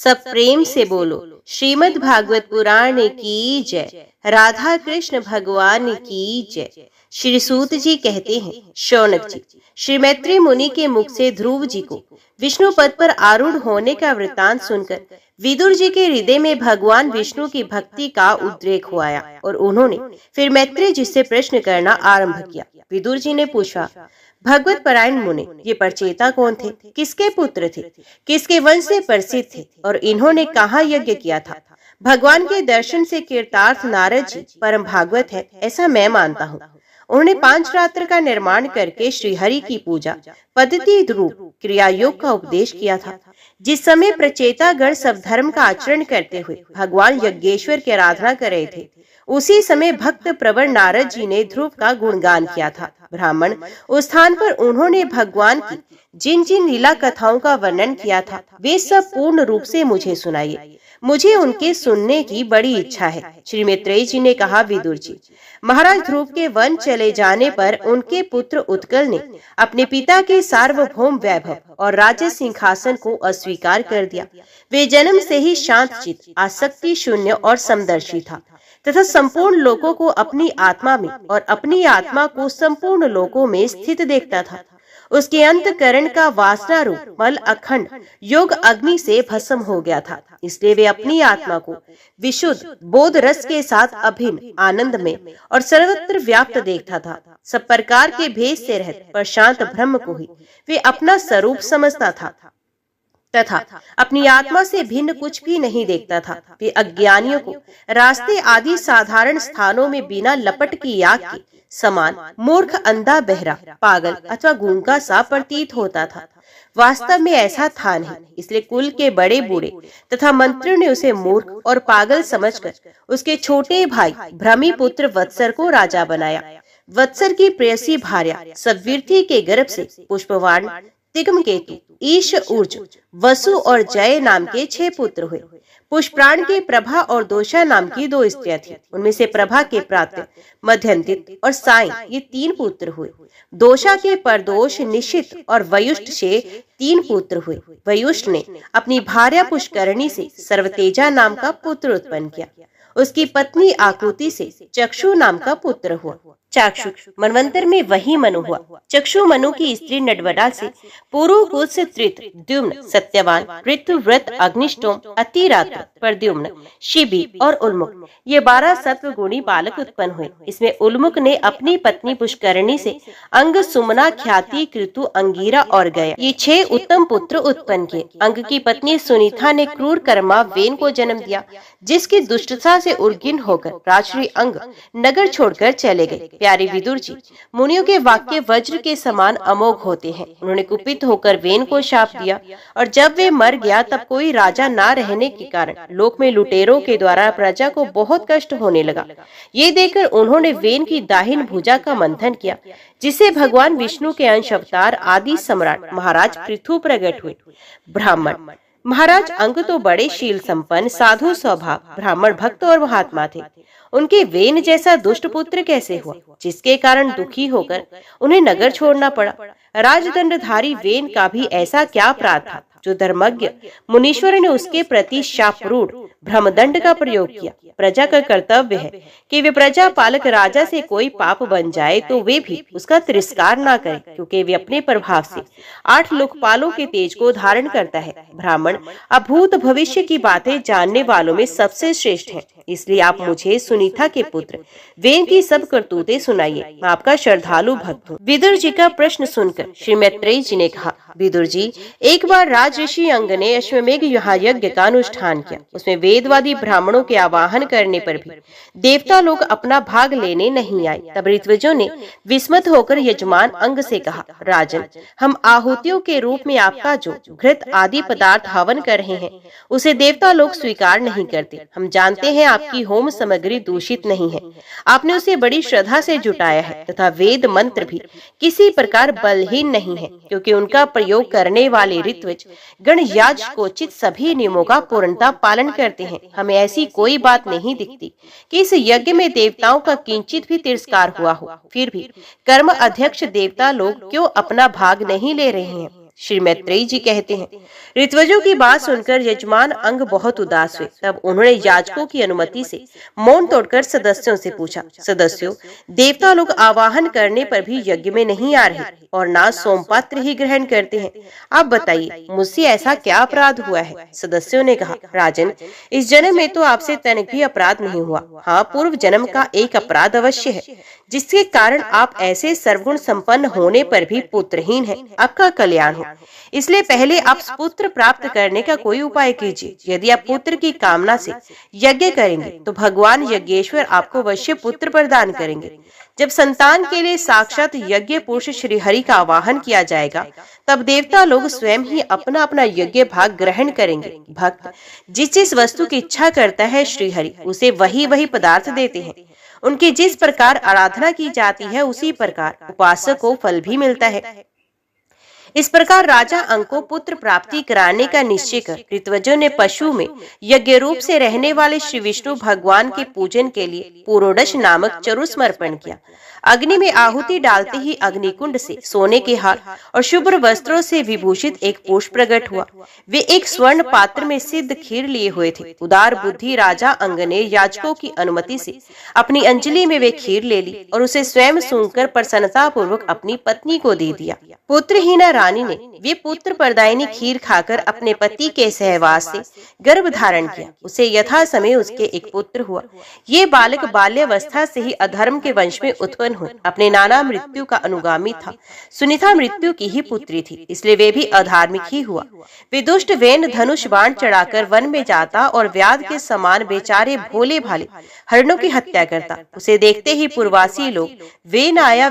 सब प्रेम से बोलो, श्रीमद् भागवत पुराण की जय, राधा कृष्ण भगवान की जय। श्री सूत जी कहते हैं, शौनक जी, श्री मैत्री मुनि के मुख से ध्रुव जी को विष्णु पद पर आरूढ़ होने का वृत्तांत सुनकर विदुर जी के हृदय में भगवान विष्णु की भक्ति का उद्रेक हुआ और उन्होंने फिर मैत्री जी से प्रश्न करना आरंभ किया। विदुर जी ने पूछा, भगवत परायण मुनि, ये परचेता कौन थे, किसके पुत्र थे, किसके वंश से प्रसिद्ध थे और इन्होंने कहाँ यज्ञ किया था? भगवान के दर्शन से कृतार्थ नारद जी परम भागवत है, ऐसा मैं मानता हूँ। उन्होंने 5 रात्र का निर्माण करके श्रीहरि की पूजा पद्धति रूप क्रिया योग का उपदेश किया था। जिस समय प्रचेता गण सब धर्म का आचरण करते हुए भगवान यज्ञेश्वर की आराधना कर रहे थे, उसी समय भक्त प्रवर नारद जी ने ध्रुव का गुणगान किया था। ब्राह्मण, उस स्थान पर उन्होंने भगवान की जिन जिन लीला कथाओं का वर्णन किया था, वे सब पूर्ण रूप से मुझे सुनाइए। मुझे उनके सुनने की बड़ी इच्छा है। श्री मैत्रेय जी ने कहा, विदुर जी, महाराज ध्रुव के वन चले जाने पर उनके पुत्र उत्कल ने अपने पिता के सार्वभौम वैभव और राज्य सिंहासन को अस्वीकार कर दिया। वे जन्म से ही शांत चित्त, आसक्ति शून्य और समदर्शी था तथा संपूर्ण लोकों को अपनी आत्मा में और अपनी आत्मा को संपूर्ण लोकों में स्थित देखता था। उसके अंतकरण का वासना रूप मल अखंड योग अग्नि से भस्म हो गया था। इसलिए वे अपनी आत्मा को विशुद्ध बोध रस के साथ अभिन्न आनंद में और सर्वत्र व्याप्त देखता था। सब प्रकार के भेद से रहित प्रशांत ब्रह्म को ही वे अपना स्वरूप समझता था तथा अपनी आत्मा से भिन्न कुछ भी नहीं देखता था। वे अज्ञानियों को रास्ते आदि साधारण स्थानों में बिना लपट की आग के समान मूर्ख, अंधा, बहरा, पागल अथवा गूंगा सा प्रतीत होता था। वास्तव में ऐसा था नहीं। इसलिए कुल के बड़े बूढ़े तथा मंत्रियों ने उसे मूर्ख और पागल समझकर उसके छोटे भाई भ्रमी पुत्र वत्सर को राजा बनाया। वत्सर की प्रेयसी भार्या सव्वीर्थी के गर्भ से पुष्पवान, तिग्मकेतु, ईश, ऊर्ज, वसु और जय नाम के 6 पुत्र हुए। पुष्पराण के प्रभा और दोषा नाम की 2 स्त्रियां थीं। उनमें से प्रभा के प्रातः, मध्यंतित और साय ये 3 पुत्र हुए। दोषा के परदोष, निशित और वयुष्ठ से 3 पुत्र हुए। वयुष्ठ ने अपनी भार्या पुष्करणी से सर्वतेजा नाम का पुत्र उत्पन्न किया। उसकी पत्नी आकृति से चक्षु नाम का पुत्र हुआ। चाक्षु मनवंतर में वही मनु हुआ। चक्षु मनु की स्त्री नडवडा से पूर्व कुल से त्रित, द्युम्न, सत्यवान, ऋतु, व्रत, अग्निष्टोम, अतिरात्र, प्रद्युम्न, शिबी और उल्मुख ये 12 सत्व गुणी बालक उत्पन्न हुए। इसमें उल्मुख ने अपनी पत्नी पुष्करणी से अंग, सुमना, ख्याति, कृतु, अंगीरा और गया ये 6 उत्तम पुत्र उत्पन्न किए। अंग की पत्नी सुनीता ने क्रूर कर्मा वेन को जन्म दिया, जिसकी दुष्टता से उर्गिन होकर राजश्री अंग नगर छोड़कर चले गए। प्यारे विदुर जी, मुनियों के वाक्य वज्र के समान अमोघ होते हैं। उन्होंने कुपित होकर वेन को शाप दिया और जब वे मर गया तब कोई राजा न रहने के कारण लोक में लुटेरों के द्वारा प्रजा को बहुत कष्ट होने लगा। ये देखकर उन्होंने वेन की दाहिन भुजा का मंथन किया, जिससे भगवान विष्णु के अंश अवतार आदि सम्राट महाराज पृथु प्रकट हुए। ब्राह्मण, महाराज अंग तो बड़े शील संपन्न, साधु स्वभाव, ब्राह्मण भक्त और महात्मा थे। उनके वेन जैसा दुष्ट पुत्र कैसे हुआ, जिसके कारण दुखी होकर उन्हें नगर छोड़ना पड़ा? राजदंडधारी वेन का भी ऐसा क्या अपराध था जो धर्मज्ञ मुनीश्वर ने उसके प्रति शापरूढ़ ब्रह्मदंड का प्रयोग किया? प्रजा का कर्तव्य है कि वे प्रजा पालक राजा से कोई पाप बन जाए तो वे भी उसका तिरस्कार ना करें, क्योंकि वे अपने प्रभाव से 8 लोकपालों के तेज को धारण करता है। ब्राह्मण अभूत भविष्य की बातें जानने वालों में सबसे श्रेष्ठ हैं। इसलिए आप मुझे सुनीता के पुत्र वेन की सब करतूतें सुनाइए। मैं आपका श्रद्धालु भक्त हूँ। विदुर जी का प्रश्न सुनकर श्री मैत्रेय जी ने कहा, विदुर जी, एक बार राज ऋषि अंग ने अश्वमेघ यज्ञ का अनुष्ठान किया। उसमें वेदवादी ब्राह्मणों के आवाहन करने पर भी देवता लोग अपना भाग लेने नहीं आए। तब ऋत्विजों ने विस्मित होकर यजमान अंग से कहा, राजन, हम आहुतियों के रूप में आपका जो घृत आदि पदार्थ हवन कर रहे हैं उसे देवता लोग स्वीकार नहीं करते। हम जानते हैं आपकी होम सामग्री दूषित नहीं है, आपने उसे बड़ी श्रद्धा से जुटाया है तथा वेद मंत्र भी किसी प्रकार बलहीन नहीं है, क्योंकि उनका प्रयोग करने वाले ऋत्विज गण याजकोचित सभी नियमों का पूर्णता पालन करते हैं। हमें ऐसी कोई बात नहीं दिखती कि इस यज्ञ में देवताओं का किंचित भी तिरस्कार हुआ हो। फिर भी कर्म अध्यक्ष देवता लोग क्यों अपना भाग नहीं ले रहे हैं? श्री मैत्रेयी जी कहते हैं, ऋत्विजों की बात सुनकर यजमान अंग बहुत उदास हुए। तब उन्होंने याजकों की अनुमति से मौन तोड़कर सदस्यों से पूछा, सदस्यों, देवता लोग आवाहन करने पर भी यज्ञ में नहीं आ रहे और ना सोमपात्र ही ग्रहण करते हैं। आप बताइए, मुझसे ऐसा क्या अपराध हुआ है? सदस्यों ने कहा, राजन, इस जन्म में तो आपसे तनिक भी अपराध नहीं हुआ। हाँ, पूर्व जन्म का एक अपराध अवश्य है, जिसके कारण आप ऐसे सर्वगुण संपन्न होने पर भी पुत्रहीन हैं। आपका कल्याण हो, इसलिए पहले आप पुत्र प्राप्त करने का कोई उपाय कीजिए। यदि आप पुत्र की कामना से यज्ञ करेंगे तो भगवान यज्ञेश्वर आपको अवश्य पुत्र प्रदान करेंगे। जब संतान के लिए साक्षात यज्ञ पुरुष श्री हरि का आवाहन किया जाएगा, तब देवता लोग स्वयं ही अपना अपना यज्ञ भाग ग्रहण करेंगे। भक्त जिस जिस वस्तु की इच्छा करता है, श्री हरि उसे वही वही पदार्थ देते हैं। उनकी जिस प्रकार आराधना की जाती है, उसी प्रकार उपासक को फल भी मिलता है। इस प्रकार राजा अंग को पुत्र प्राप्ति कराने का निश्चय कर ऋत्विजों ने पशु में यज्ञ रूप से रहने वाले श्री विष्णु भगवान के पूजन के लिए पुरोडश नामक चरु समर्पण किया। अग्नि में आहुति डालते ही अग्निकुंड से सोने के हार और शुभ्र वस्त्रों से विभूषित एक पुरुष प्रकट हुआ। वे एक स्वर्ण पात्र में सिद्ध खीर लिए हुए थे। उदार बुद्धि राजा अंग ने याजकों की अनुमति से अपनी अंजलि में वे खीर ले ली और उसे स्वयं सूंघकर प्रसन्नता पूर्वक अपनी पत्नी को दे दिया। पुत्रहीना रानी ने वे पुत्र प्रदायिनी खीर खाकर अपने पति के सहवास से गर्भ धारण किया। उसे यथा समय उसके एक पुत्र हुआ। ये बालक बाल्यावस्था से ही अधर्म के वंश में उत्पन्न हुए। अपने नाना मृत्यु का अनुगामी था। सुनीता मृत्यु की ही पुत्री थी, इसलिए वे भी अधार्मिक ही हुआ। वे दुष्ट वेन धनुष बाण चढ़ाकर वन में जाता और व्याध के समान बेचारे भोले भाले हरणों की हत्या करता। उसे देखते ही पूर्वासी लोग वेन आया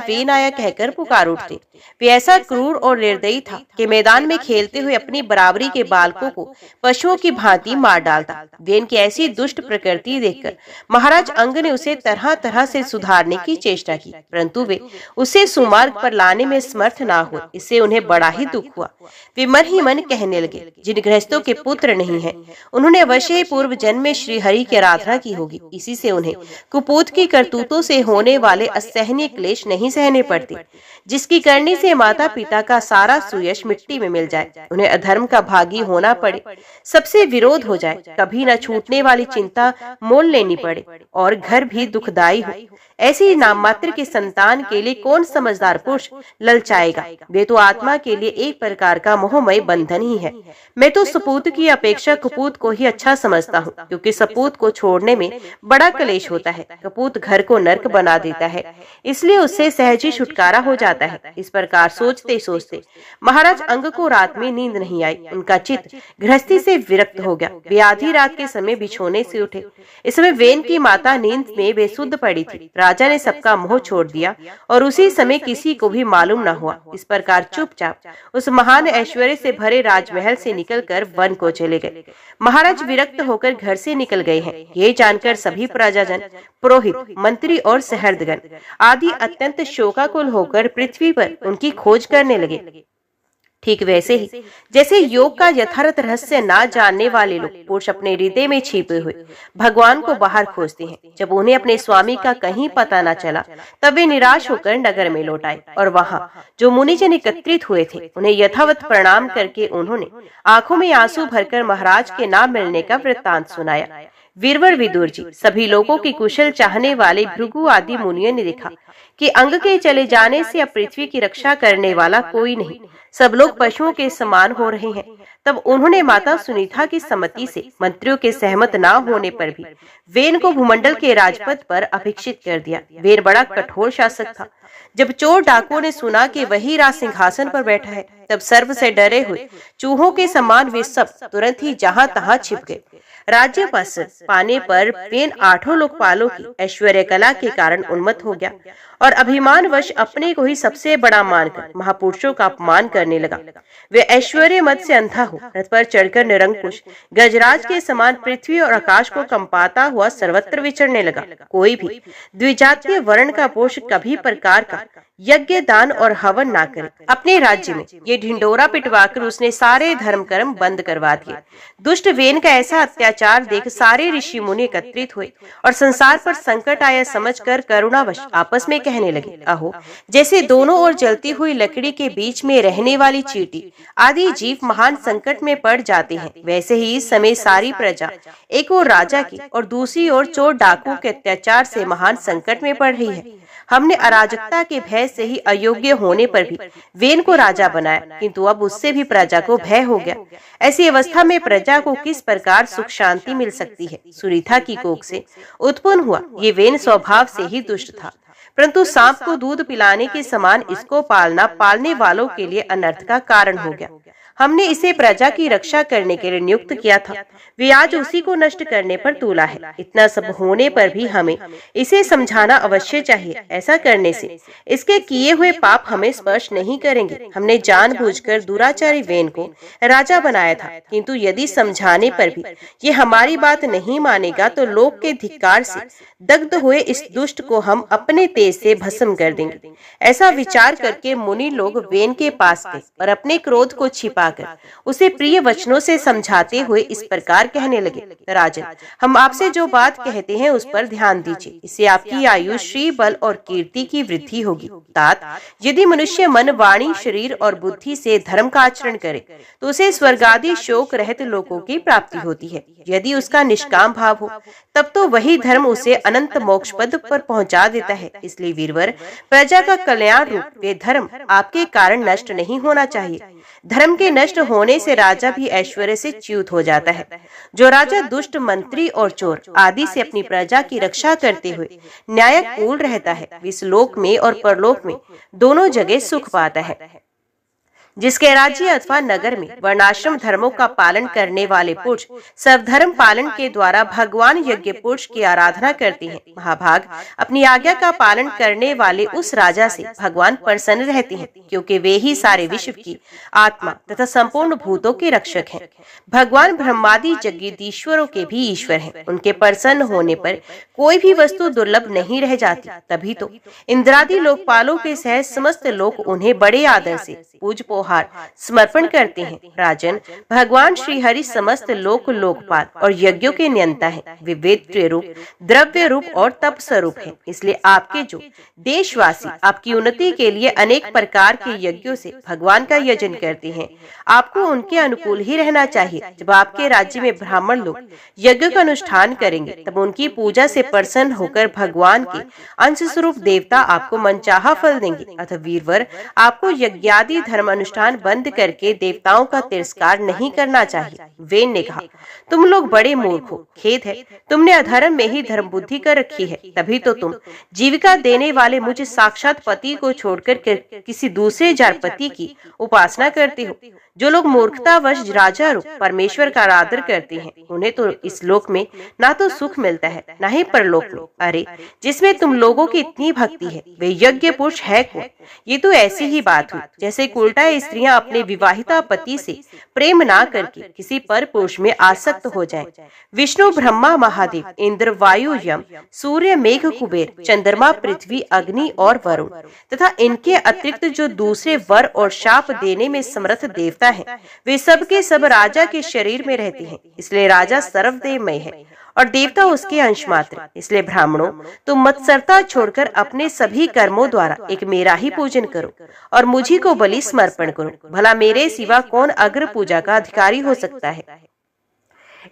कहकर पुकार उठते। वे ऐसा क्रूर और निर्दयी था कि मैदान में खेलते हुए अपनी बराबरी के बालकों को पशुओं की भांति मार डालता। वेन की ऐसी दुष्ट प्रकृति देखकर महाराज अंग ने उसे तरह तरह से सुधारने की चेष्टा की, परंतु वे उसे सुमार्ग पर लाने में समर्थ ना हुए। इससे उन्हें बड़ा ही दुख हुआ। वे मन ही मन कहने लगे, जिन गृहस्थों के पुत्र नहीं है, उन्होंने अवश्य ही पूर्व जन्म में श्री हरि की आराधना की होगी। इसी से उन्हें कुपूत की करतूतों से होने वाले असहनीय क्लेश नहीं सहने पड़ते, जिसकी करने से माता पिता का सारा सुयश मिट्टी में मिल जाए, उन्हें अधर्म का भागी होना पड़े, सबसे विरोध हो जाए, कभी न छूटने वाली चिंता मोल लेनी पड़े और घर भी दुखदायी हो। ऐसी नाममात्र के संतान के लिए कौन समझदार पुरुष ललचाएगा? वे तो आत्मा के लिए एक प्रकार का मोहमय बंधन ही है। मैं तो सपूत की अपेक्षा कपूत को ही अच्छा समझता हूँ, क्योंकि सपूत को छोड़ने में बड़ा क्लेश होता है। कपूत घर को नर्क बना देता है, इसलिए उससे सहज ही छुटकारा हो जाता है। इस प्रकार सोचते सोचते महाराज अंग को रात में नींद नहीं आई। उनका चित्त गृहस्थी से विरक्त हो गया। वे आधी रात के समय बिछोने से उठे। इस समय वेन की माता नींद में बेसुध पड़ी थी। राजा ने सबका मोह छोड़ दिया और उसी समय किसी को भी मालूम न हुआ। इस प्रकार चुपचाप उस महान ऐश्वर्य से भरे राजमहल से निकलकर वन को चले गए। महाराज विरक्त होकर घर से निकल गए हैं। ये जानकर सभी प्रजाजन, पुरोहित, मंत्री और सहर्दगण आदि अत्यंत शोकाकुल होकर पृथ्वी पर उनकी खोज करने लगे। ठीक वैसे ही जैसे योग का यथार्थ रहस्य ना जानने वाले लोग पुरुष अपने हृदय में छिपे हुए भगवान को बाहर खोजते हैं। जब उन्हें अपने स्वामी का कहीं पता न चला, तब वे निराश होकर नगर में लौट आए और वहाँ जो मुनिजन एकत्रित हुए थे, उन्हें यथावत प्रणाम करके उन्होंने आंखों में आंसू भरकर महाराज के नाम मिलने का वृत्तांत सुनाया। वीरवर विदुर जी, सभी लोगों की कुशल चाहने वाले भृगु आदि मुनियों ने देखा कि अंग के चले जाने से अब पृथ्वी की रक्षा करने वाला कोई नहीं, सब लोग पशुओं के समान हो रहे हैं। तब उन्होंने माता सुनीता की सम्मति से मंत्रियों के सहमत ना होने पर भी वेन को भूमंडल के राजपद पर अभिषिक्त कर दिया। वेन बड़ा कठोर शासक था। जब चोर डाकुओं ने सुना कि वही राज सिंहासन पर बैठा है, तब सर्प से डरे हुए चूहों के समान वे सब तुरंत ही जहां तहां छिप गए। राज्य पाने पर वेन 8 लोकपालों की ऐश्वर्य कला के कारण उन्मत्त हो गया और अभिमानवश अपने को ही सबसे बड़ा मानकर महापुरुषों का अपमान करने लगा। वे ऐश्वर्य मद से अंधा हो रथ पर चढ़कर निरंकुश गजराज के समान पृथ्वी और आकाश को कंपाता हुआ सर्वत्र विचरने लगा। कोई भी द्विजातीय वर्ण का पुरुष कभी प्रकार का यज्ञ, दान और हवन ना करे। अपने राज्य में ये ढिंडोरा पिटवाकर उसने सारे धर्म कर्म बंद करवा दिए। दुष्ट वेन का ऐसा अत्याचार देख सारे ऋषि मुनि एकत्रित हुए और संसार पर संकट आया समझकर करुणावश आपस में कहने लगे, अहो, जैसे दोनों ओर जलती हुई लकड़ी के बीच में रहने वाली चींटी आदि जीव महान संकट में पड़ जाते हैं, वैसे ही इस समय सारी प्रजा एक ओर राजा की और दूसरी ओर चोर डाकुओं के अत्याचार से महान संकट में पड़ रही है। हमने अराजकता के भय से ही अयोग्य होने पर भी वेन को राजा बनाया, किंतु अब उससे भी प्रजा को भय हो गया। ऐसी अवस्था में प्रजा को किस प्रकार सुख शांति मिल सकती है? सुरीथा की कोख से उत्पन्न हुआ ये वेन स्वभाव से ही दुष्ट था, परंतु सांप को दूध पिलाने के समान इसको पालना पालने वालों के लिए अनर्थ का कारण हो गया। हमने इसे प्रजा की रक्षा करने के लिए नियुक्त किया था, वे आज उसी को नष्ट करने पर तुला है। इतना सब होने पर भी हमें इसे समझाना अवश्य चाहिए। ऐसा करने से इसके किए हुए पाप हमें स्पर्श नहीं करेंगे। हमने जानबूझकर दुराचारी वेन को राजा बनाया था, किंतु यदि समझाने पर भी ये हमारी बात नहीं मानेगा तो लोक के धिक्कार से दग्ध हुए इस दुष्ट को हम अपने तेज से भस्म कर देंगे। ऐसा विचार करके मुनि लोग वेन के पास गए और अपने क्रोध को छिपाकर उसे प्रिय वचनों से समझाते हुए इस प्रकार कहने लगे, राजन, हम आपसे जो बात कहते हैं उस पर ध्यान दीजिए, इससे आपकी आयु, श्री, बल और कीर्ति की वृद्धि होगी। तात, यदि मनुष्य मन, वाणी, शरीर और बुद्धि से धर्म का आचरण करे तो उसे स्वर्ग आदि शोक रहित लोकों की प्राप्ति होती है। यदि उसका निष्काम भाव हो तब तो वही धर्म उसे अनंत मोक्ष पद पर पहुंचा देता है। इसलिए वीरवर, प्रजा का कल्याण रूप वे धर्म आपके कारण नष्ट नहीं होना चाहिए। धर्म के नष्ट होने से राजा भी ऐश्वर्य से च्युत हो जाता है। जो राजा दुष्ट, मंत्री और चोर आदि से अपनी प्रजा की रक्षा करते हुए न्यायकूल रहता है, इस लोक में और परलोक में दोनों जगह सुख पाता है। जिसके राज्य अथवा नगर में वर्णाश्रम धर्मों का पालन करने वाले पुरुष सर्वधर्म पालन के द्वारा भगवान यज्ञ पुरुष की आराधना करते हैं, महाभाग, अपनी आज्ञा का पालन करने वाले उस राजा से भगवान प्रसन्न रहते हैं, क्योंकि वे ही सारे विश्व की आत्मा तथा संपूर्ण भूतों के रक्षक हैं। भगवान ब्रह्मादि जगदीश्वरों के भी ईश्वर हैं। उनके प्रसन्न होने पर कोई भी वस्तु दुर्लभ नहीं रह जाती। तभी तो इंद्रादि लोकपालों के सह समस्त लोग उन्हें बड़े आदर से पूज उपहार समर्पण करते हैं। राजन, भगवान श्री हरि समस्त लोकपाल और यज्ञों के नियंता हैं। वे वेद रूप, द्रव्य रूप और तप स्वरूप हैं। इसलिए आपके जो देशवासी आपकी उन्नति के लिए अनेक प्रकार के यज्ञों से भगवान का यजन करते हैं, आपको उनके अनुकूल ही रहना चाहिए। जब आपके राज्य में ब्राह्मण लोग यज्ञ का अनुष्ठान करेंगे तब उनकी पूजा से प्रसन्न होकर भगवान के अंश स्वरूप देवता आपको मनचाहा फल देंगे। अतः वीरवर, आपको यज्ञादि धर्म अनुष्ठान बंद करके देवताओं का तिरस्कार नहीं करना चाहिए। वेन ने कहा, तुम लोग बड़े मूर्ख हो, खेद है, तुमने अधर्म में ही धर्म बुद्धि कर रखी है। तभी तो तुम जीविका देने वाले मुझे साक्षात पति को छोड़कर किसी दूसरे जारपति की उपासना करते हो। जो लोग मूर्खतावश राजा रूप परमेश्वर का आदर करते हैं, उन्हें तो इस लोक में ना तो सुख मिलता है ना ही परलोक में। अरे, जिसमें तुम लोगों की इतनी भक्ति है वे यज्ञ पुरुष है कौन? ये तो ऐसी ही बात हुई जैसे उल्टा स्त्रियां अपने विवाहिता पति से प्रेम ना करके किसी पर पुरुष में आसक्त हो जाएं। विष्णु, ब्रह्मा, महादेव, इंद्र, वायु, यम, सूर्य, मेघ, कुबेर, चंद्रमा, पृथ्वी, अग्नि और वरुण तथा इनके अतिरिक्त जो दूसरे वर और शाप देने में समर्थ देवता हैं, वे सब के सब राजा के शरीर में रहते हैं। इसलिए राजा सर्वदेवमय है और देवता उसके अंश मात्र। इसलिए ब्राह्मणों, तुम मत्सरता छोड़कर अपने सभी कर्मों द्वारा एक मेरा ही पूजन करो और मुझी को बलि समर्पण करो। भला मेरे सिवा कौन अग्र पूजा का अधिकारी हो सकता है?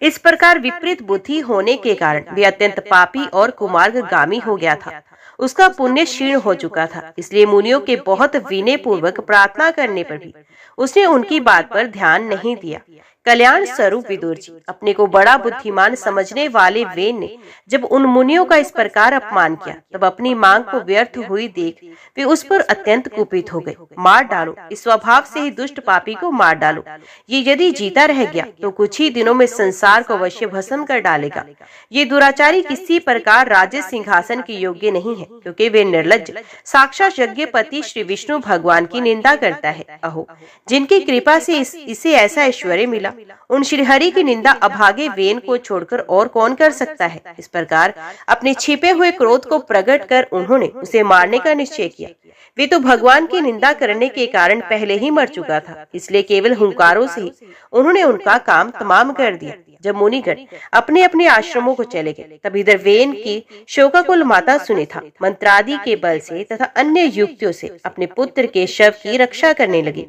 इस प्रकार विपरीत बुद्धि होने के कारण वे अत्यंत पापी और कुमार्गगामी हो गया था। उसका पुण्य क्षीण हो चुका था। इसलिए मुनियों के बहुत विनय पूर्वक प्रार्थना करने पर भी उसने उनकी बात पर ध्यान नहीं दिया। कल्याण स्वरूप विदुर जी, अपने को बड़ा बुद्धिमान समझने वाले वेन ने जब उन मुनियों का इस प्रकार अपमान किया तब अपनी मांग को व्यर्थ हुई देख वे उस पर अत्यंत कुपित हो गए। मार डालो, इस स्वभाव से ही दुष्ट पापी को मार डालो। ये यदि जीता रह गया तो कुछ ही दिनों में संसार को अवश्य भस्म कर डालेगा। ये दुराचारी किसी प्रकार राज्य सिंहासन के योग्य नहीं है, क्योंकि वे निर्लज्ज साक्षात यज्ञपति श्री विष्णु भगवान की निंदा करता है। अहो, जिनकी कृपा से इसे ऐसा ऐश्वर्य मिला, उन श्रीहरि की निंदा अभागे वेन को छोड़कर और कौन कर सकता है? इस प्रकार अपने छिपे हुए क्रोध को प्रकट कर उन्होंने उसे मारने का निश्चय किया। वे तो भगवान की निंदा करने के कारण पहले ही मर चुका था, इसलिए केवल हुंकारों से ही उन्होंने उनका काम तमाम कर दिया। जब मुनिगण अपने अपने आश्रमों को चले गए, तब इधर वेन की शोकाकुल माता सुनीता मंत्रादि के बल से तथा अन्य युक्तियों से अपने पुत्र के शव की रक्षा करने लगी।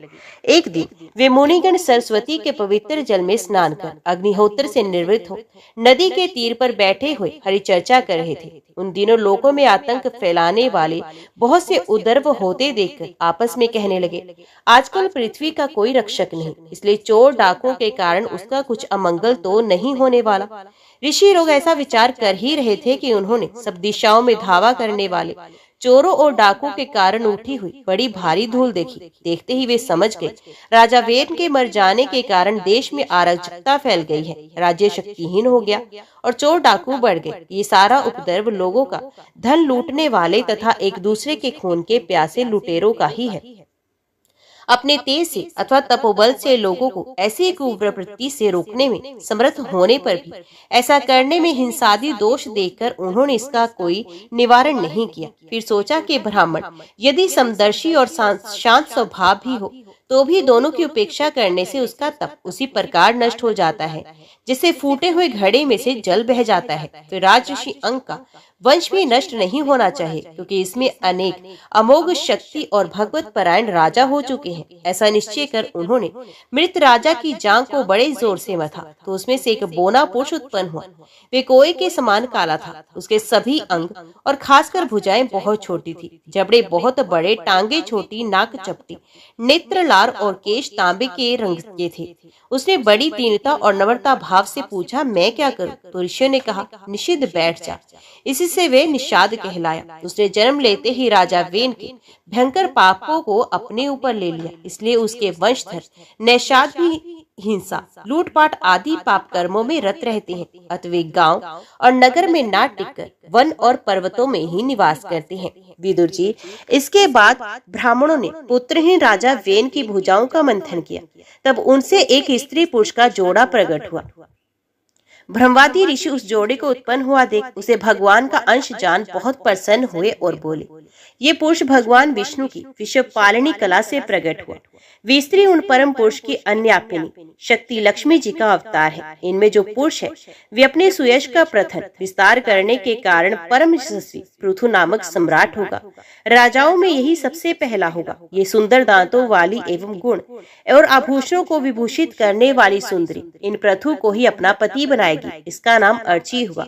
एक दिन वे मुनिगण सरस्वती के पवित्र जल में स्नान कर अग्निहोत्र से निवृत्त हो नदी के तीर पर बैठे हुए हरिचर्चा कर रहे थे। उन दिनों लोगों में आतंक फैलाने वाले बहुत से उदर्व होते देखकर आपस में कहने लगे, आजकल पृथ्वी का कोई रक्षक नहीं, इसलिए चोर डाकुओं के कारण उसका कुछ अमंगल तो नहीं होने वाला। ऋषि लोग ऐसा विचार कर ही रहे थे कि उन्होंने सब दिशाओं में धावा करने वाले चोरों और डाकुओं के कारण उठी हुई बड़ी भारी धूल देखी। देखते ही वे समझ गए, राजा वेन के मर जाने के कारण देश में अराजकता फैल गई है, राज्य शक्तिहीन हो गया और चोर डाकू बढ़ गए। ये सारा उपद्रव लोगों का धन लूटने वाले तथा एक दूसरे के खून के प्यासे लुटेरों का ही है। अपने तेज से अथवा तपोबल से लोगों को ऐसी कुप्रवृत्ति से रोकने में समर्थ होने पर भी ऐसा करने में हिंसादि दोष देखकर उन्होंने इसका कोई निवारण नहीं किया। फिर सोचा कि ब्राह्मण यदि समदर्शी और शांत स्वभाव भी हो तो भी दोनों की उपेक्षा करने से उसका तप उसी प्रकार नष्ट हो जाता है जिससे फूटे हुए घड़े में से जल बह जाता है। फिर राजऋषि अंक का वंश भी नष्ट नहीं होना चाहिए, क्योंकि इसमें अनेक अमोघ शक्ति और भगवत परायण राजा हो चुके हैं। ऐसा निश्चय कर उन्होंने मृत राजा की जांघ को बड़े जोर से मथा, तो उसमें से एक बोना पुरुष उत्पन्न हुआ। वे कोए के समान काला था, उसके सभी अंग और खासकर भुजाएं बहुत छोटी थी, जबड़े बहुत बड़े, टांगे छोटी, नाक चपटी, नेत्र लाल और केश तांबे के रंग के थे। उसने बड़ी दीनता और नम्रता भाव से पूछा, मैं क्या करूं? तो ऋषियों ने कहा, निषिद्ध बैठ जा। इसी से वे निषाद कहलाया। उसने जन्म लेते ही राजा वेन के भयंकर पापों को अपने ऊपर ले लिया, इसलिए उसके वंशधर निषाद भी हिंसा, लूटपाट आदि पाप कर्मों में रत रहते हैं। अतः वे गांव और नगर में ना टिककर वन और पर्वतों में ही निवास करते हैं। विदुर जी, इसके बाद ब्राह्मणों ने पुत्रहीन राजा वेन की भुजाओं का मंथन किया। तब उनसे एक स्त्री पुरुष का जोड़ा प्रकट हुआ। ब्रह्मवादी ऋषि उस जोड़े को उत्पन्न हुआ देख उसे भगवान का अंश जान बहुत प्रसन्न हुए और बोले, ये पुरुष भगवान विष्णु की विश्व पालनी कला से प्रकट हुआ। वे स्त्री उन परम पुरुष की अन्यापिनी शक्ति लक्ष्मी जी का अवतार है। इनमें जो पुरुष है वे अपने सुयश का प्रथन विस्तार करने के कारण परम यशस्वी पृथु नामक सम्राट होगा। राजाओं में यही सबसे पहला होगा। ये सुंदर दांतों वाली एवं गुण और आभूषणों को विभूषित करने वाली सुंदरी इन पृथु को ही अपना पति बनाएगी। इसका नाम अर्ची हुआ।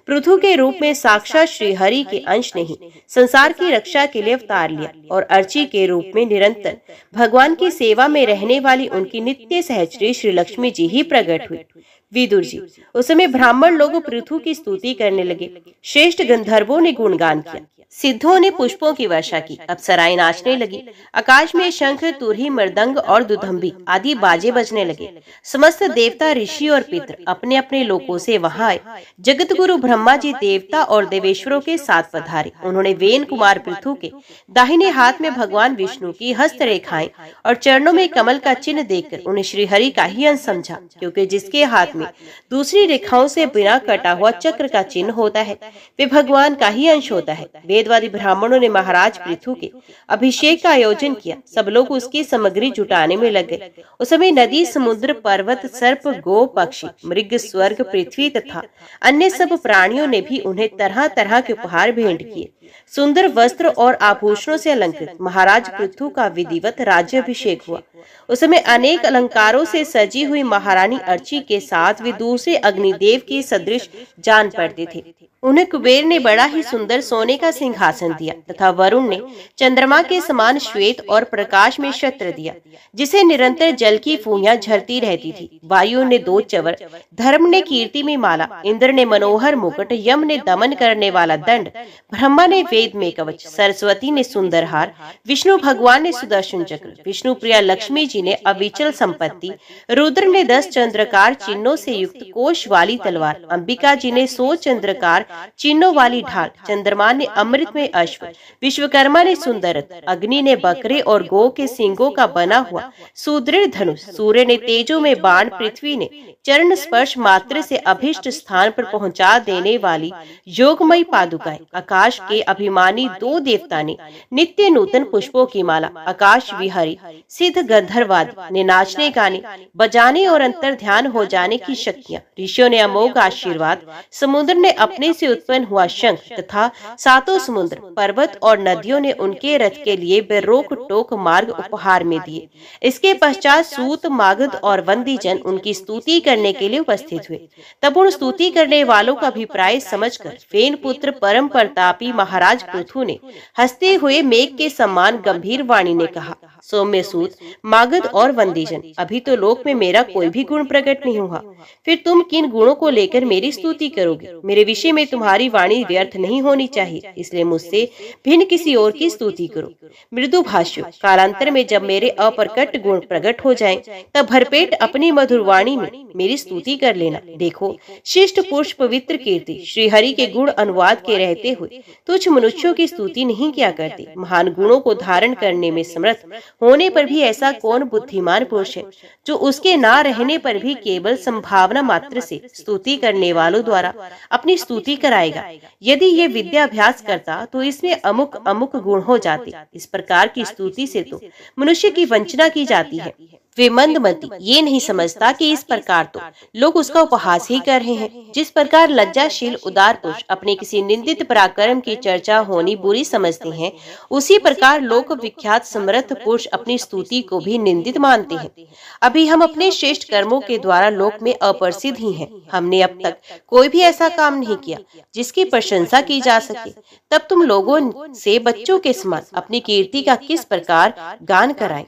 पृथु के रूप में साक्षात श्री हरि के अंश ने ही संसार की रक्षा के लिए अवतार लिया और अर्ची के रूप में निरंतर भगवान की सेवा में रहने वाली उनकी नित्य सहचरी श्री लक्ष्मी जी ही प्रकट हुई। विदुर जी, उस समय ब्राह्मण लोग पृथु की स्तुति करने लगे। श्रेष्ठ गंधर्वों ने गुणगान किया, सिद्धों ने पुष्पों की वर्षा की, अप्सराएं नाचने लगी, आकाश में शंख, तुरही, मृदंग और दुधंबी आदि बाजे बजने लगे। समस्त देवता, ऋषि और पितर अपने अपने लोकों से वहां आए। जगत गुरु ब्रह्मा जी देवता और देवेश्वरों के साथ पधारे। उन्होंने वेन कुमार पृथु के दाहिने हाथ में भगवान विष्णु की हस्त रेखाएं और चरणों में कमल का चिन्ह देखकर उन्हें श्री हरि का ही अंश समझा, क्योंकि जिसके हाथ में दूसरी रेखाओं से बिना कटा हुआ चक्र का चिन्ह होता है वे भगवान का ही अंश होता है। वेदवादी ब्राह्मणों ने महाराज पृथु के अभिषेक का आयोजन किया। सब लोग उसकी सामग्री जुटाने में लग गए। उस समय नदी, समुद्र, पर्वत, सर्प, गो, पक्षी, मृग, स्वर्ग, पृथ्वी तथा अन्य सब प्राणियों ने भी उन्हें तरह तरह के उपहार भेंट किए। सुंदर वस्त्र और आभूषणों से अलंकृत महाराज पृथु का विधिवत राज्याभिषेक हुआ। उस समय अनेक अलंकारों से सजी हुई महारानी अर्ची के साथ वे दूसरे अग्निदेव की सदृश जान पड़ते थे। उन्हें कुबेर ने बड़ा ही सुंदर सोने का सिंहासन दिया तथा वरुण ने चंद्रमा के समान श्वेत और प्रकाश में छत्र दिया, जिसे निरंतर जल की फूंहियां झरती रहती थी। वायु ने 2 चवर, धर्म ने कीर्ति में माला, इंद्र ने मनोहर मुकुट, यम ने दमन करने वाला दंड, ब्रह्मा ने वेद में कवच, सरस्वती ने सुंदर हार, विष्णु भगवान ने सुदर्शन चक्र, विष्णु प्रिया लक्ष्मी जी ने अविचल संपत्ति, रुद्र ने 10 चंद्रकार चिन्हों से युक्त कोश वाली तलवार, अंबिका जी ने 100 चंद्रकार चिन्हों वाली ढाल, चंद्रमा ने अमृत में अश्व, विश्वकर्मा ने सुंदर रथ, अग्नि ने बकरे और गौ के सींगों का बना हुआ सुदृढ़ धनुष, सूर्य ने तेजो में बाण, पृथ्वी ने चरण स्पर्श मात्र से अभिष्ट स्थान पर पहुंचा देने वाली योगमयी पादुकाएं, आकाश के अभिमानी दो देवता ने नित्य नूतन पुष्पों की माला, आकाश विहारी सिद्ध गंधर्वाद ने नाचने, गाने बजाने और अंतर ध्यान हो जाने की शक्तियां, ऋषियों ने अमोघ आशीर्वाद, समुद्र ने अपने से उत्पन्न हुआ शंख तथा सातों समुद्र, पर्वत और नदियों ने उनके रथ के लिए बेरोक टोक मार्ग उपहार में दिए। इसके पश्चात सूत, मागध और वंदी जन उनकी स्तुति करने के लिए उपस्थित हुए। तब उन स्तुति करने वालों का अभिप्राय समझकर फेन पुत्र परम प्रतापी महाराज पृथु ने हंसते हुए मेघ के समान गंभीर वाणी ने कहा, सौम्य सूत, मागध और वंदीजन, अभी तो लोक में मेरा कोई भी गुण प्रकट नहीं हुआ, फिर तुम किन गुणों को लेकर मेरी स्तुति करोगे? मेरे विषय में तुम्हारी वाणी व्यर्थ नहीं होनी चाहिए, इसलिए मुझसे भिन्न किसी और की स्तुति करो। मृदु भाष्य, कालांतर में जब मेरे अप्रकट गुण प्रकट हो जाएं, तब भरपेट अपनी मधुर वाणी में मेरी स्तुति कर लेना। देखो, शिष्ट पुरुष पवित्र कीर्ति श्री हरि के गुण अनुवाद के रहते हुए तुच्छ मनुष्यों की स्तुति नहीं किया करते। महान गुणों को धारण करने में समर्थ होने पर भी ऐसा कौन बुद्धिमान पुरुष है जो उसके ना रहने पर भी केवल संभावना मात्र से स्तुति करने वालों द्वारा अपनी स्तुति कराएगा? यदि ये विद्याभ्यास करता तो इसमें अमुक अमुक गुण हो जाते। इस प्रकार की स्तुति से तो मनुष्य की वंचना की जाती है। वे मंदमती ये नहीं समझता कि इस प्रकार तो लोग उसका उपहास ही कर रहे हैं। जिस प्रकार लज्जाशील उदार पुरुष अपने किसी निंदित पराक्रम की चर्चा होनी बुरी समझते हैं, उसी प्रकार लोक विख्यात समर्थ पुरुष अपनी स्तुति को भी निंदित मानते हैं। अभी हम अपने श्रेष्ठ कर्मों के द्वारा लोक में अप्रसिद्ध ही हैं। हमने अब तक कोई भी ऐसा काम नहीं किया जिसकी प्रशंसा की जा सके। तब तुम लोगों से बच्चों के समान अपनी कीर्ति का किस प्रकार गान कराएं?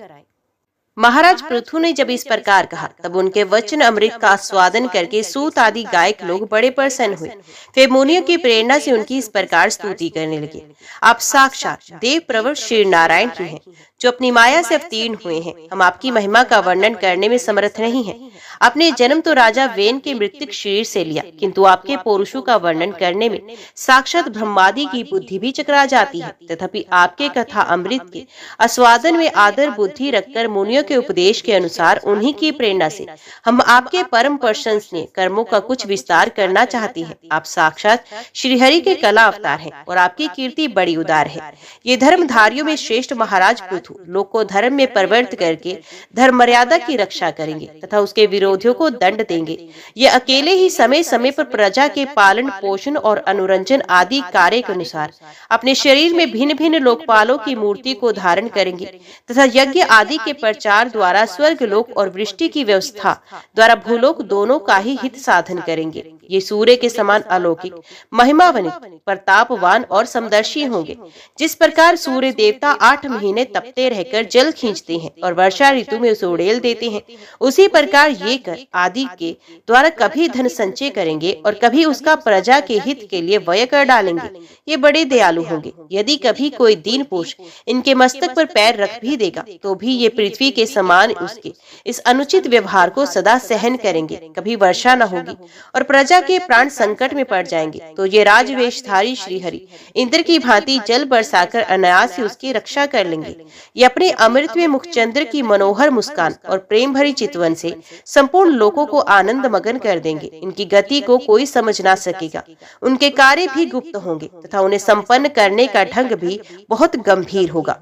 महाराज पृथु ने जब इस प्रकार कहा, तब उनके वचन अमृत का आस्वादन करके सूत आदि गायक लोग बड़े प्रसन्न हुए। वे मुनियों की प्रेरणा से उनकी इस प्रकार स्तुति करने लगे, आप साक्षात देव प्रवर श्री नारायण ही हैं, जो अपनी माया से अवतीर्ण हुए हैं। हम आपकी महिमा का वर्णन करने में समर्थ नहीं हैं। आपने जन्म तो राजा वेन के मृतिक शरीर से लिया, किंतु आपके पौरुषों का वर्णन करने में साक्षात ब्रह्मादि की बुद्धि भी चकरा जाती है। तथापि आपके कथा अमृत के आस्वादन में आदर बुद्धि रखकर मुनियों के उपदेश के अनुसार उन्हीं की प्रेरणा से हम आपके परम प्रशंसनीय कर्मों का कुछ विस्तार करना चाहते हैं। आप साक्षात श्रीहरि के कला अवतार हैं और आपकी कीर्ति बड़ी उदार है। ये धर्मधारियों में श्रेष्ठ महाराज पृथु लोक को धर्म में परिवर्तित करके धर्म मर्यादा की रक्षा करेंगे तथा उसके विरोधियों को दंड देंगे। ये अकेले ही समय समय पर प्रजा के पालन पोषण और अनुरंजन आदि कार्य के अनुसार अपने शरीर में भिन्न भिन्न लोकपालों की मूर्ति को धारण करेंगे तथा यज्ञ आदि के प्रचार द्वारा स्वर्ग लोक और वृष्टि की व्यवस्था द्वारा भूलोक दोनों का ही हित साधन करेंगे। ये सूर्य के समान अलौकिक, महिमान्वित, प्रतापवान और समदर्शी होंगे। जिस प्रकार सूर्य देवता 8 महीने तपते रहकर जल खींचते हैं और वर्षा ऋतु में उसे उड़ेल देते हैं, उसी प्रकार ये कर आदि के द्वारा कभी धन संचय करेंगे और कभी उसका प्रजा के हित के लिए व्यय कर डालेंगे। ये बड़े दयालु होंगे। यदि कभी कोई दीन पुरुष इनके मस्तक पर पैर रख भी देगा तो भी ये पृथ्वी के समान उसके इस अनुचित व्यवहार को सदा सहन करेंगे। कभी वर्षा न होगी और प्रजा के प्राण संकट में पड़ जाएंगे तो ये राजवेशधारी श्रीहरि इंद्र की भांति जल बरसाकर अनायास ही उसकी रक्षा कर लेंगे। ये अपने अमृत में मुखचंद्र की मनोहर मुस्कान और प्रेम भरी चितवन से संपूर्ण लोगों को आनंद मगन कर देंगे। इनकी गति को कोई समझ ना सकेगा। उनके कार्य भी गुप्त होंगे तथा उन्हें संपन्न करने का ढंग भी बहुत गंभीर होगा।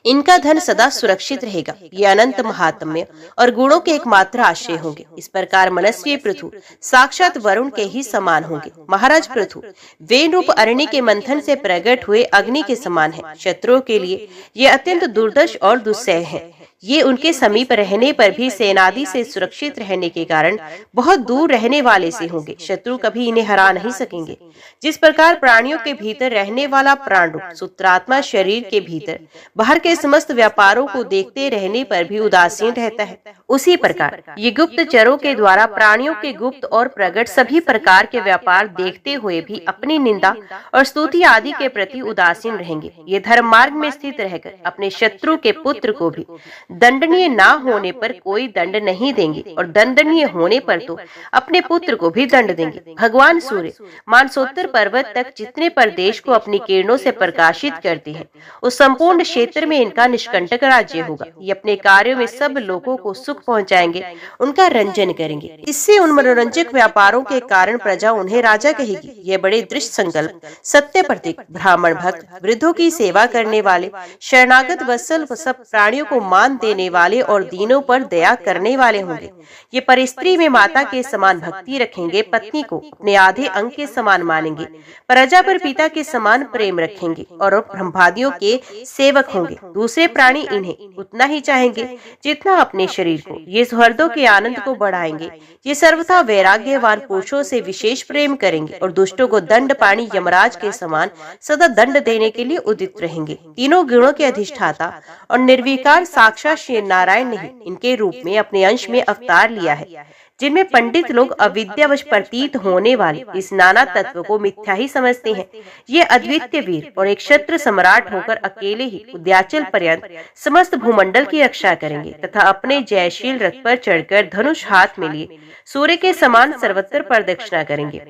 इनका धन सदा सुरक्षित रहेगा। ये अनंत महात्म्य और गुणों के एकमात्र आश्रय होंगे। इस प्रकार मनस्वी पृथु साक्षात वरुण के ही समान होंगे। महाराज पृथु वेन रूप अरण्य के मंथन से प्रकट हुए अग्नि के समान है। शत्रुओं के लिए ये अत्यंत दुर्दश और दुस्सह है। ये उनके समीप रहने पर भी सेनादि से सुरक्षित रहने के कारण बहुत दूर रहने वाले से होंगे। शत्रु कभी इन्हें हरा नहीं सकेंगे। जिस प्रकार प्राणियों के भीतर रहने वाला प्राण रूप सूत्रात्मा शरीर के भीतर बाहर के समस्त व्यापारों को देखते रहने पर भी उदासीन रहता है, उसी प्रकार ये गुप्तचरों के द्वारा प्राणियों के गुप्त और प्रकट सभी प्रकार के व्यापार देखते हुए भी अपनी निंदा और स्तुति आदि के प्रति उदासीन रहेंगे। ये धर्म मार्ग में स्थित रहकर अपने शत्रु के पुत्र को भी दंडनीय ना होने पर कोई दंड नहीं देंगे और दंडनीय होने पर तो अपने पुत्र को भी दंड देंगे। भगवान सूर्य मानसोत्तर पर्वत तक जितने प्रदेश को अपनी किरणों से प्रकाशित करते हैं, उस संपूर्ण क्षेत्र में इनका निष्कंटक राज्य होगा। ये अपने कार्यों में सब लोगों को सुख पहुंचाएंगे, उनका रंजन करेंगे। इससे उन मनोरंजक व्यापारों के कारण प्रजा उन्हें राजा कहेगी। ये बड़े दृष्ट संकल्प, सत्य प्रतीक, ब्राह्मण भक्त, वृद्धों की सेवा करने वाले, शरणागत वत्सल सब प्राणियों को मान देने वाले और दीनों पर दया करने वाले होंगे। ये परिस्त्री में माता के समान भक्ति रखेंगे, पत्नी को अपने आधे अंग के समान मानेंगे, प्रजा पर पिता के समान प्रेम रखेंगे और ब्रह्मादियों के सेवक होंगे। दूसरे प्राणी इन्हें उतना ही चाहेंगे जितना अपने शरीर को। ये सौहार्दों के आनंद को बढ़ाएंगे। ये सर्वथा वैराग्यवान पुरुषों से विशेष प्रेम करेंगे और दुष्टों को दंड पाणी यमराज के समान सदा दंड देने के लिए उदित रहेंगे। तीनों गुणों के अधिष्ठाता और निर्विकार साक्षात श्री नारायण ने इनके रूप में अपने अंश में अवतार लिया है, जिनमें पंडित लोग अविद्यावश प्रतीत होने वाले इस नाना तत्व को मिथ्या ही समझते हैं। ये अद्वितीय वीर और एक क्षत्र सम्राट होकर अकेले ही उद्याचल पर्यंत समस्त भूमंडल की रक्षा करेंगे तथा अपने जयशील रथ पर चढ़कर धनुष हाथ में लिए सूर्य के समान सर्वत्र प्रदक्षिणा करेंगे।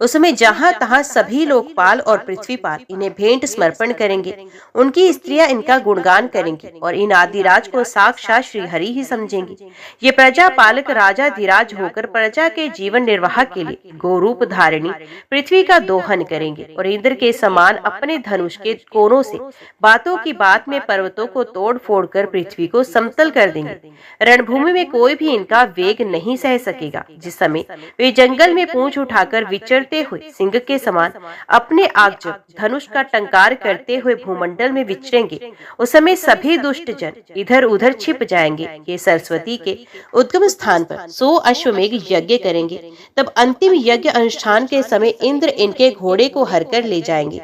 उसमें जहाँ तहाँ सभी लोकपाल और पृथ्वीपाल इन्हें भेंट समर्पण करेंगे। उनकी स्त्रियां इनका गुणगान करेंगी और इन आदिराज को साक्षात श्रीहरि ही समझेंगी। ये प्रजा पालक राजा धीराज होकर प्रजा के जीवन निर्वाह के लिए गोरूप धारिणी पृथ्वी का दोहन करेंगे और इंद्र के समान अपने धनुष के कोनों से बातों की बात में पर्वतों को तोड़ फोड़ कर पृथ्वी को समतल कर देंगे। रणभूमि में कोई भी इनका वेग नहीं सह सकेगा। जिस समय वे जंगल में पूंछ उठाकर विचर हुए सिंह के समान अपने आग जब धनुष का टंकार करते हुए भूमंडल में विचरेंगे, उस समय सभी दुष्ट जन इधर उधर छिप जाएंगे। ये सरस्वती के उद्गम स्थान पर 100 अश्वमेघ यज्ञ करेंगे। तब अंतिम यज्ञ अनुष्ठान के समय इंद्र इनके घोड़े को हरकर ले जाएंगे।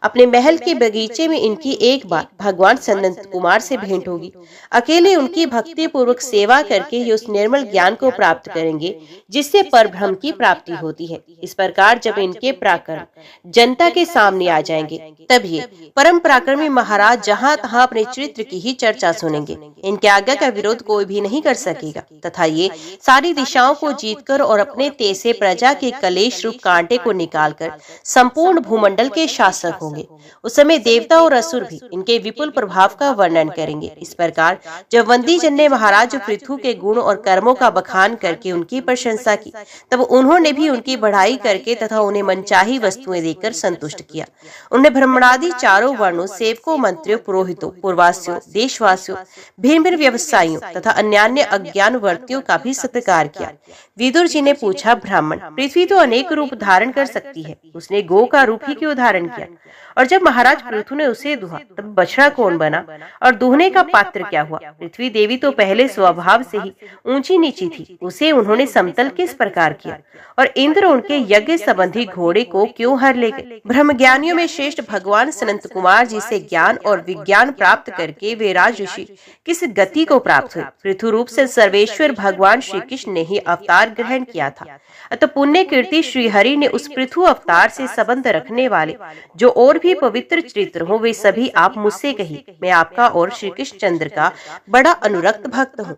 अपने महल के बगीचे में इनकी एक बार भगवान सनत कुमार से भेंट होगी। अकेले उनकी भक्ति पूर्वक सेवा करके ये उस निर्मल ज्ञान को प्राप्त करेंगे जिससे परब्रह्म की प्राप्ति होती है। इस प्रकार जब इनके पराक्रम जनता के सामने आ जाएंगे, तब ये परम पराक्रमी महाराज जहाँ तहाँ अपने चरित्र की ही चर्चा सुनेंगे। इनके आज्ञा का विरोध कोई भी नहीं कर सकेगा तथा ये सारी दिशाओं को जीतकर और अपने तेज से प्रजा के कलेश रूप कांटे को निकालकर संपूर्ण भूमंडल के शासक होंगे। उस समय देवता और असुर भी इनके विपुल प्रभाव का वर्णन करेंगे। इस प्रकार जब वंदी जन ने महाराज पृथु के गुण और कर्मों का बखान करके उनकी प्रशंसा की, तब उन्होंने भी उनकी बढ़ाई करके तथा उन्हें मनचाही वस्तुएं देकर संतुष्ट किया। उन्हें ब्राह्मणादि चारों वर्णों, सेवकों, मंत्रियों, पुरोहितों, पूर्वासियों, देशवासियों, भिन्न भिन्न व्यवसायियों तथा अन्य अज्ञान वर्तियों का भी सत्कार किया। विदुर जी ने पूछा, ब्राह्मण, पृथ्वी तो अनेक रूप धारण कर सकती है, उसने गो का रूप ही क्यों धारण किया? और जब महाराज पृथु ने उसे दुहा, तब बछड़ा कौन बना और दुहने का पात्र क्या हुआ? पृथ्वी देवी तो पहले स्वभाव से ही ऊंची नीची थी, उसे उन्होंने समतल किस प्रकार किया? और इंद्र उनके यज्ञ संबंधी घोड़े को क्यों हर ले गए? ब्रह्म ज्ञानियों में श्रेष्ठ भगवान सनत कुमार जी से ज्ञान और विज्ञान प्राप्त करके वे राज ऋषि किस गति को प्राप्त हुए? पृथु रूप से सर्वेश्वर भगवान श्री कृष्ण ने ही अवतार ग्रहण किया था। अतः पुण्य कीर्ति श्री हरि ने उस पृथु अवतार से संबंध रखने वाले जो और भी पवित्र चरित्र हो, वे सभी आप मुझसे कहिए। मैं आपका और श्री कृष्ण चंद्र का बड़ा अनुरक्त भक्त हूँ।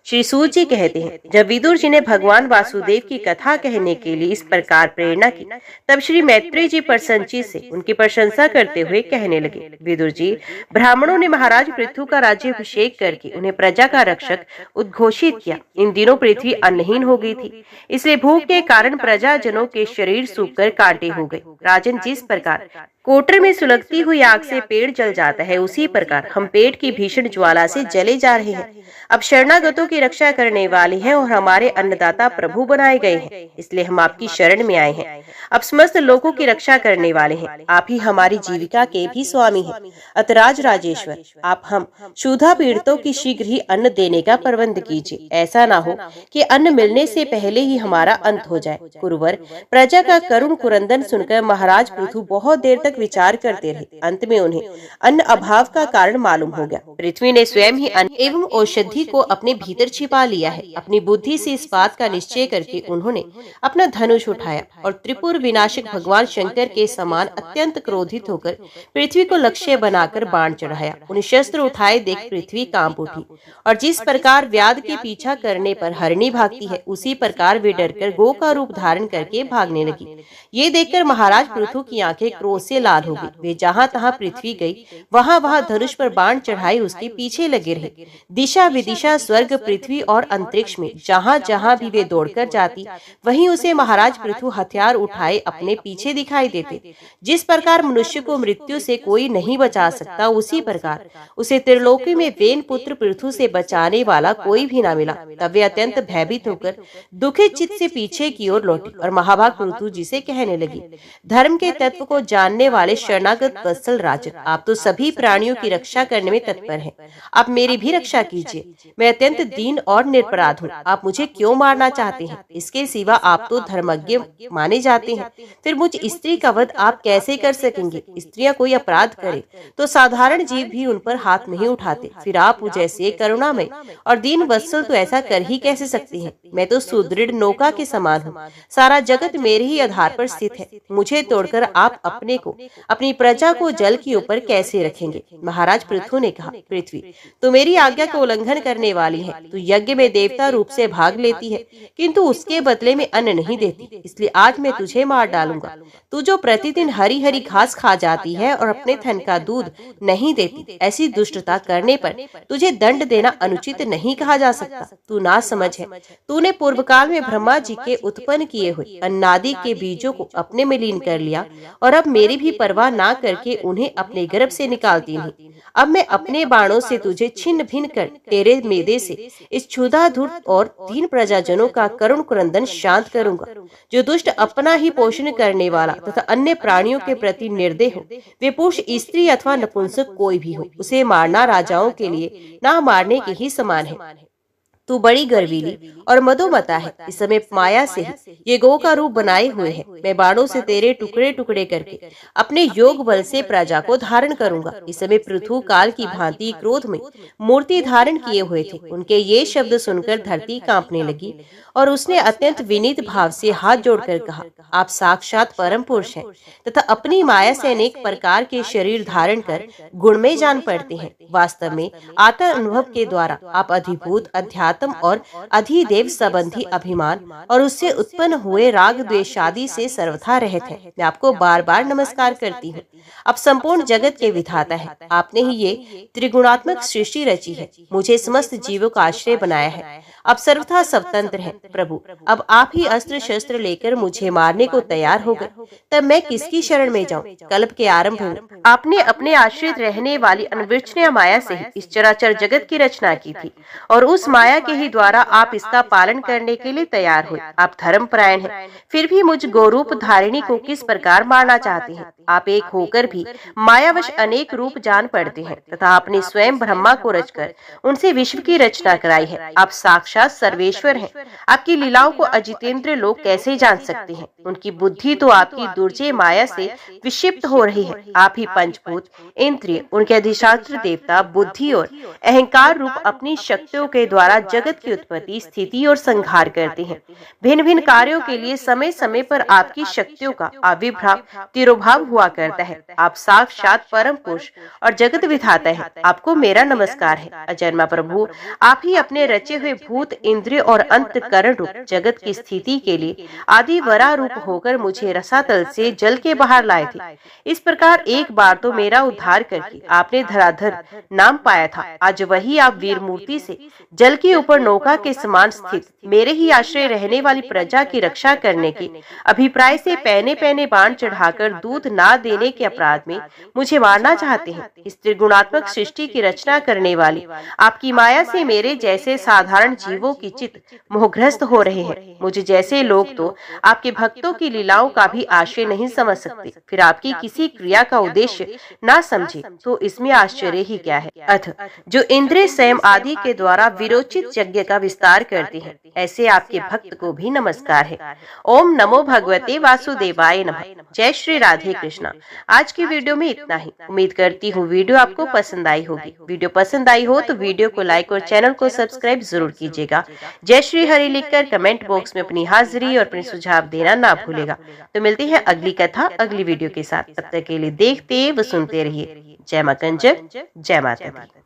श्री सूत जी कहते हैं, जब विदुर जी ने भगवान वासुदेव की कथा कहने के लिए इस प्रकार प्रेरणा की, तब श्री मैत्री जी प्रसन्नचित्त से उनकी प्रशंसा करते हुए कहने लगे, विदुर जी, ब्राह्मणों ने महाराज पृथु का राज्याभिषेक करके उन्हें प्रजा का रक्षक उद्घोषित किया। इन दिनों पृथ्वी अन्नहीन हो गई थी, इसलिए भूख के कारण प्रजाजनों के शरीर सूखकर कांटे हो गए। राजन, जिस प्रकार कोटर में सुलगती हुई आग से पेड़ जल जाता है, उसी प्रकार हम पेट की भीषण ज्वाला से जले जा रहे हैं। अब शरणागतों की रक्षा करने वाले हैं और हमारे अन्नदाता प्रभु बनाए गए हैं, इसलिए हम आपकी शरण में आए हैं। अब समस्त लोगों की रक्षा करने वाले हैं, आप ही हमारी जीविका के भी स्वामी हैं। अतराज राजेश्वर, आप हम क्षुधा पीड़ितों की शीघ्र ही अन्न देने का प्रबंध कीजिए। ऐसा ना हो कि अन्न मिलने से पहले ही हमारा अंत हो जाए। कुरुवर, प्रजा का करुण कुरंदन सुनकर महाराज पृथु बहुत देर तक विचार करते रहे। अंत में उन्हें अन्न अभाव का कारण मालूम हो गया। पृथ्वी ने स्वयं ही अन्न एवं औषधि को अपने भीतर छिपा लिया है। अपनी बुद्धि से इस बात का निश्चय करके उन्होंने अपना धनुष उठाया और त्रिपुर विनाशक भगवान शंकर के समान अत्यंत क्रोधित होकर पृथ्वी को लक्ष्य बनाकर बाण चढ़ाया। उन्हें शस्त्र उठाए देख पृथ्वी कांप उठी और जिस प्रकार व्याध के पीछा करने पर हरिणी भागती है, उसी प्रकार वे डरकर गो का रूप धारण करके भागने लगी। ये देखकर महाराज पृथु की आंखें क्रोध से लाल हो गई। वे जहां तहां पृथ्वी गई, वहां वहां धनुष पर बाण चढ़ाई उसके पीछे लगे रहे। दिशा विदिशा, स्वर्ग, पृथ्वी और अंतरिक्ष में जहां जहां भी वे दौड़कर जाती, वहीं उसे महाराज पृथु हथियार उठाए अपने पीछे दिखाई देते। जिस प्रकार मनुष्य को मृत्यु से कोई नहीं बचा सकता, उसी प्रकार उसे त्रिलोकी में वेन पुत्र पृथु से बचाने वाला कोई भी न मिला। तब वे अत्यंत भयभीत होकर दुखित चित्त से पीछे की ओर लौटी और महाभाग पृथु जी से कहने लगी, धर्म के तत्व को जानने वाले शरणागत वत्सल राजन, आप तो सभी प्राणियों की रक्षा करने में तत्पर हैं। आप मेरी भी रक्षा कीजिए। मैं अत्यंत दीन और निरपराध हूँ। आप मुझे क्यों मारना चाहते हैं? इसके सिवा आप तो धर्मज्ञ माने जाते हैं। फिर मुझ स्त्री का वध आप कैसे कर सकेंगे? स्त्रियां कोई अपराध करे तो साधारण जीव भी उन पर हाथ नहीं उठाते, फिर आप जैसे करुणामय और दीन वत्सल तो ऐसा कर ही कैसे सकती हैं? मैं तो सुदृढ़ नौका के समान हूँ। सारा जगत मेरे ही आधार पर स्थित है। मुझे तोड़कर आप अपने को, अपनी प्रजा को जल के ऊपर कैसे रखेंगे? महाराज पृथु ने कहा, पृथ्वी तू मेरी आज्ञा का उल्लंघन करने वाली है। तू यज्ञ में देवता रूप से भाग लेती है, किंतु उसके बदले में अन्न नहीं देती, इसलिए आज मैं तुझे मार डालूंगा। तू जो प्रतिदिन हरी हरी घास खा जाती है और अपने थन का दूध नहीं देती, ऐसी दुष्टता करने पर तुझे दंड देना अनुचित नहीं कहा जा सकता। तू ना समझ है। तूने पूर्व काल में ब्रह्मा जी के उत्पन्न किए हुए अन्नादि के बीजों को अपने में लीन कर लिया और अब मेरी भी परवाह ना करके उन्हें अपने गर्भ से निकालती नहीं। अब मैं अपने बाणों से तुझे छिन्न भिन्न कर तेरे मेदे से इस क्षुधा धूर्त और दीन प्रजाजनों का करुण क्रंदन शांत करूंगा। जो दुष्ट अपना ही पोषण करने वाला तथा अन्य प्राणियों के प्रति निर्दय हो, वे पुरुष, स्त्री अथवा नपुंसक कोई भी हो, उसे मारना राजाओं के लिए ना मारने के ही समान है। तू बड़ी गर्वीली और मदोमता है। इस समय माया से ही ये गौ का रूप बनाए हुए है। मैं बाणों से तेरे टुकड़े टुकड़े करके अपने योग बल से प्रजा को धारण करूंगा। इस समय पृथु काल की भांति क्रोध में मूर्ति धारण किए हुए थे। उनके ये शब्द सुनकर धरती कांपने लगी और उसने अत्यंत विनीत भाव से हाथ जोड़कर कहा, आप साक्षात परम पुरुष हैं तथा अपनी माया से अनेक प्रकार के शरीर धारण कर गुणमय जान पड़ते हैं। वास्तव में आत्म अनुभव के द्वारा आप अधिभूत, अध्यात्म और अधिदेव संबंधी अभिमान और उससे उत्पन्न हुए राग द्वेषादि से सर्वथा रहित हैं। मैं आपको बार बार नमस्कार करती हूँ। आप संपूर्ण जगत के विधाता है। आपने ही ये त्रिगुणात्मक सृष्टि रची है, मुझे समस्त जीवों का आश्रय बनाया है। आप सर्वथा स्वतंत्र हैं प्रभु। अब आप ही अस्त्र शस्त्र लेकर मुझे मारने को तैयार हो गए, तब मैं किसकी शरण में जाऊं? कल्प के आरंभ में आपने अपने आश्रित रहने वाली अनविचनीय माया से ही इस चराचर जगत की रचना की थी और उस माया के ही द्वारा आप इसका पालन करने के लिए तैयार हुए। आप धर्मपरायण हैं, फिर भी मुझ गौरूप धारिणी को किस प्रकार मारना चाहते हैं? आप एक होकर भी मायावश अनेक रूप जान पड़ते हैं तथा आपने स्वयं ब्रह्मा को रचकर उनसे विश्व की रचना कराई है। आप साक्षात सर्वेश्वर हैं। आपकी लीलाओं को अजितेंद्र लोग कैसे जान सकते हैं? उनकी बुद्धि तो आपकी दुर्जय माया से विक्षिप्त हो रही है। आप ही पंचभूत, इंद्रिय, उनके अधिष्ठात्र देवता, बुद्धि और अहंकार रूप अपनी शक्तियों के द्वारा जगत की उत्पत्ति, स्थिति और संहार करते हैं। भिन्न भिन्न कार्यों के लिए समय समय पर आपकी शक्तियों का आविर्भाव, तिरोभाव हुआ करता है। आप साक्षात परम पुरुष और जगत विधाता है। आपको मेरा नमस्कार है। अजन्मा प्रभु, आप ही अपने रचे हुए भूत, इंद्रिय और अंतकरण रूप जगत की स्थिति के लिए आदि वरा रूप होकर मुझे रसातल से जल के बाहर लाए थे। इस प्रकार एक बार तो मेरा उद्धार करके आपने धराधर नाम पाया था। आज वही आप वीर मूर्ति से जल के ऊपर नौका के समान स्थित मेरे ही आश्रय रहने वाली प्रजा की रक्षा करने के अभिप्राय से पहने पहने बाण चढ़ाकर दूध ना देने के अपराध में मुझे मारना चाहते हैं। इस त्रिगुणात्मक सृष्टि की रचना करने वाली आपकी माया से मेरे जैसे साधारण जीवों की चित्त मोहग्रस्त हो रहे हैं। मुझे जैसे लोग तो आपके भक्तों की लीलाओं का भी आश्रय नहीं समझ सकते, फिर आपकी किसी क्रिया का उद्देश्य ना समझे तो इसमें आश्चर्य ही क्या है? अथ जो इंद्रिय संयम आदि के द्वारा विरोचित समुचित यज्ञ का विस्तार करते हैं, ऐसे आपके भक्त को भी नमस्कार है। ओम नमो भगवते वासुदेवाय नमः। जय श्री राधे कृष्णा। आज की वीडियो में इतना ही। उम्मीद करती हूँ वीडियो आपको पसंद आई होगी। वीडियो पसंद आई हो तो वीडियो को लाइक और चैनल को सब्सक्राइब जरूर कीजिएगा। जय श्री हरि लिखकर कमेंट बॉक्स में अपनी हाजिरी और अपने सुझाव देना ना भूलेगा। तो मिलते हैं अगली कथा अगली वीडियो के साथ। तब तक के लिए देखते व सुनते रहिए। जय मां कंजक, जय माता दी।